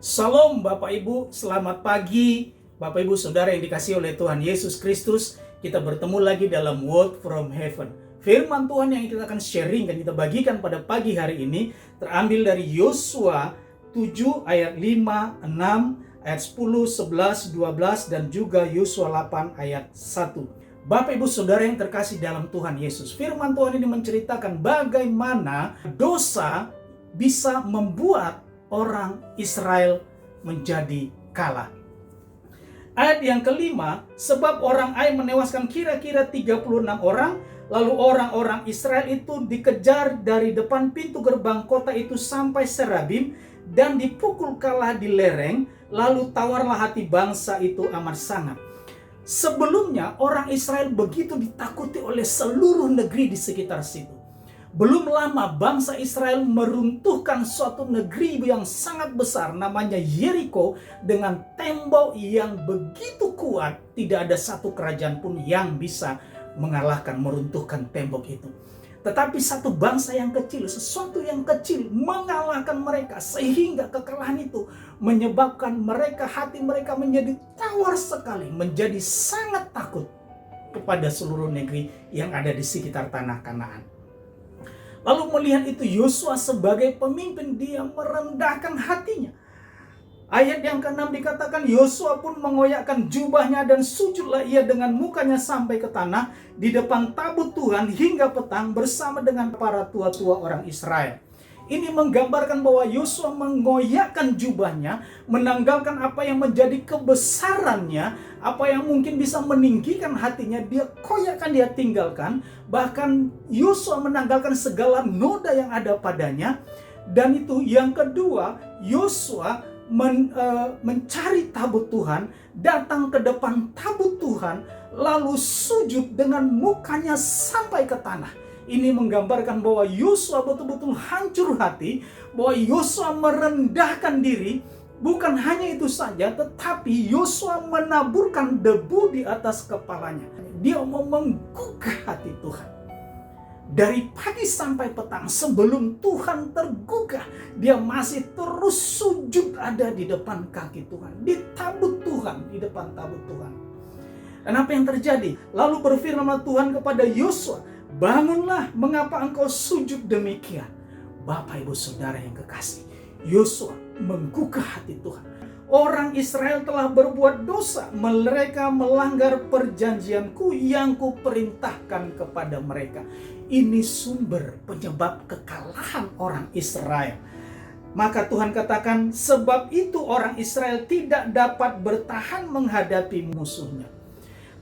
Salam Bapak Ibu, selamat pagi Bapak Ibu Saudara yang dikasihi oleh Tuhan Yesus Kristus. Kita bertemu lagi dalam Word from Heaven. Firman Tuhan yang kita akan sharing dan kita bagikan pada pagi hari ini terambil dari Yosua 7 ayat 5, 6, ayat 10, 11, 12 dan juga Yosua 8 ayat 1. Bapak Ibu Saudara yang terkasih dalam Tuhan Yesus, firman Tuhan ini menceritakan bagaimana dosa bisa membuat orang Israel menjadi kalah. Ayat yang kelima, sebab orang Ai menewaskan kira-kira 36 orang, lalu orang-orang Israel itu dikejar dari depan pintu gerbang kota itu sampai Serabim dan dipukul kalah di lereng, lalu tawarlah hati bangsa itu amat sangat. Sebelumnya orang Israel begitu ditakuti oleh seluruh negeri di sekitar situ. Belum lama bangsa Israel meruntuhkan suatu negeri yang sangat besar namanya Yeriko dengan tembok yang begitu kuat, tidak ada satu kerajaan pun yang bisa mengalahkan, meruntuhkan tembok itu. Tetapi satu bangsa yang kecil, sesuatu yang kecil mengalahkan mereka, sehingga kekalahan itu menyebabkan mereka, hati mereka menjadi tawar sekali, menjadi sangat takut kepada seluruh negeri yang ada di sekitar tanah Kanaan. Lalu melihat itu Yosua sebagai pemimpin, dia merendahkan hatinya. Ayat yang ke-6 dikatakan Yosua pun mengoyakkan jubahnya dan sujudlah ia dengan mukanya sampai ke tanah di depan tabut Tuhan hingga petang bersama dengan para tua-tua orang Israel. Ini menggambarkan bahwa Yosua mengoyakkan jubahnya, menanggalkan apa yang menjadi kebesarannya, apa yang mungkin bisa meninggikan hatinya, dia koyakkan, dia tinggalkan. Bahkan Yosua menanggalkan segala noda yang ada padanya. Dan itu yang kedua, Yosua mencari tabut Tuhan, datang ke depan tabut Tuhan, lalu sujud dengan mukanya sampai ke tanah. Ini menggambarkan bahwa Yosua betul-betul hancur hati, bahwa Yosua merendahkan diri. Bukan hanya itu saja, tetapi Yosua menaburkan debu di atas kepalanya. Dia mau menggugah hati Tuhan. Dari pagi sampai petang sebelum Tuhan tergugah, dia masih terus sujud ada di depan kaki Tuhan, di tabut Tuhan, di depan tabut Tuhan. Dan apa yang terjadi? Lalu berfirman Tuhan kepada Yosua, bangunlah, mengapa engkau sujud demikian? Bapak Ibu Saudara yang kekasih, Yosua menggugah hati Tuhan. Orang Israel telah berbuat dosa, mereka melanggar perjanjianku yang kuperintahkan kepada mereka. Ini sumber penyebab kekalahan orang Israel. Maka Tuhan katakan, sebab itu orang Israel tidak dapat bertahan menghadapi musuhnya.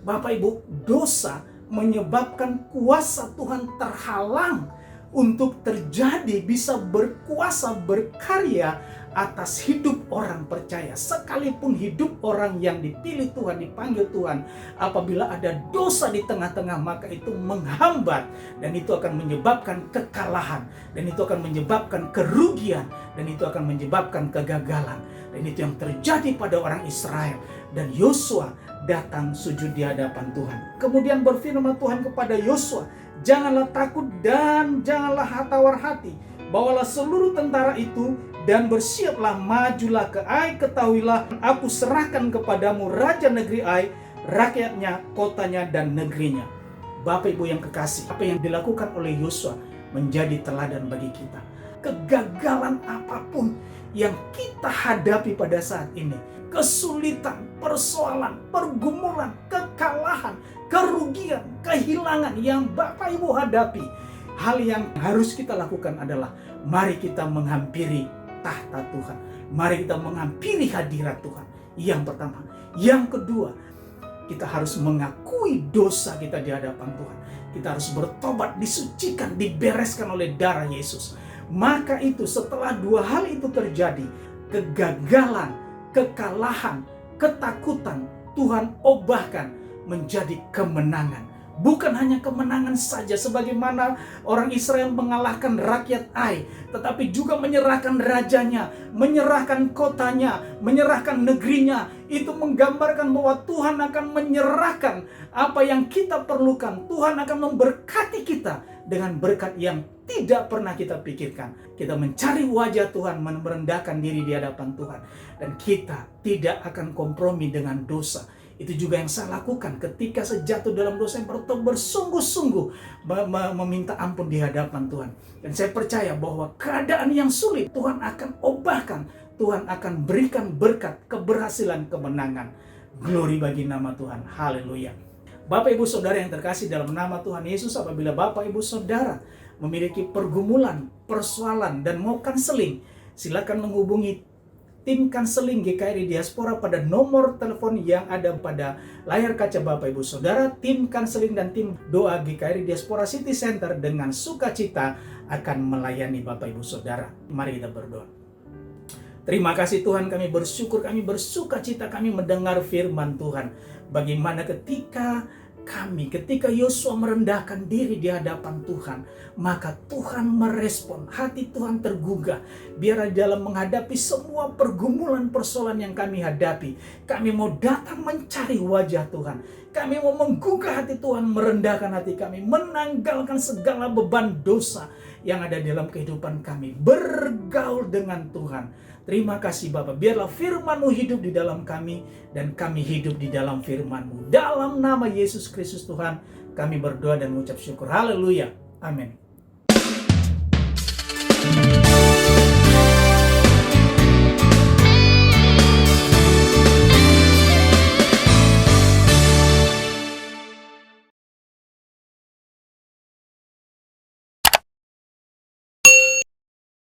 Bapak Ibu, dosa menyebabkan kuasa Tuhan terhalang untuk terjadi, bisa berkuasa, berkarya atas hidup orang percaya. Sekalipun hidup orang yang dipilih Tuhan, dipanggil Tuhan, apabila ada dosa di tengah-tengah, maka itu menghambat, dan itu akan menyebabkan kekalahan, dan itu akan menyebabkan kerugian, dan itu akan menyebabkan kegagalan. Dan itu yang terjadi pada orang Israel. Dan Yosua datang sujud di hadapan Tuhan. Kemudian berfirman Tuhan kepada Yosua, janganlah takut dan janganlah tawar hati. Bawalah seluruh tentara itu dan bersiaplah, majulah ke Ai. Ketahuilah, aku serahkan kepadamu raja negeri Ai, rakyatnya, kotanya, dan negerinya. Bapak Ibu yang kekasih, apa yang dilakukan oleh Yosua menjadi teladan bagi kita. Kegagalan apapun yang kita hadapi pada saat ini, kesulitan, persoalan, pergumulan, kekalahan, kerugian, kehilangan yang Bapak Ibu hadapi, hal yang harus kita lakukan adalah mari kita menghampiri tahta Tuhan. Mari kita menghampiri hadirat Tuhan. Yang pertama. Yang kedua, kita harus mengakui dosa kita di hadapan Tuhan. Kita harus bertobat, disucikan, dibereskan oleh darah Yesus. Maka itu setelah dua hal itu terjadi, kegagalan, kekalahan, ketakutan, Tuhan ubahkan menjadi kemenangan. Bukan hanya kemenangan saja sebagaimana orang Israel mengalahkan rakyat Ai, tetapi juga menyerahkan rajanya, menyerahkan kotanya, menyerahkan negerinya. Itu menggambarkan bahwa Tuhan akan menyerahkan apa yang kita perlukan. Tuhan akan memberkati kita dengan berkat yang tidak pernah kita pikirkan. Kita mencari wajah Tuhan, merendahkan diri di hadapan Tuhan. Dan kita tidak akan kompromi dengan dosa. Itu juga yang saya lakukan ketika saya jatuh dalam dosa, yang bersungguh-sungguh meminta ampun di hadapan Tuhan. Dan saya percaya bahwa keadaan yang sulit Tuhan akan ubahkan. Tuhan akan berikan berkat, keberhasilan, kemenangan. Glory bagi nama Tuhan. Haleluya. Bapak Ibu Saudara yang terkasih dalam nama Tuhan Yesus, apabila Bapak Ibu Saudara memiliki pergumulan, persoalan, dan mau konseling, silakan menghubungi tim konseling GKRI Diaspora pada nomor telepon yang ada pada layar kaca Bapak Ibu Saudara. Tim konseling dan tim doa GKRI Diaspora City Center dengan sukacita akan melayani Bapak Ibu Saudara. Mari kita berdoa. Terima kasih Tuhan, kami bersyukur, kami bersukacita, kami mendengar firman Tuhan. Bagaimana ketika Yosua merendahkan diri di hadapan Tuhan, maka Tuhan merespon, hati Tuhan tergugah. Biar dalam menghadapi semua pergumulan persoalan yang kami hadapi, kami mau datang mencari wajah Tuhan. Kami mau menggugah hati Tuhan, merendahkan hati kami, menanggalkan segala beban dosa yang ada dalam kehidupan kami, bergaul dengan Tuhan. Terima kasih Bapak, biarlah firman-Mu hidup di dalam kami, dan kami hidup di dalam firman-Mu. Dalam nama Yesus Kristus Tuhan, kami berdoa dan mengucap syukur. Haleluya. Amin.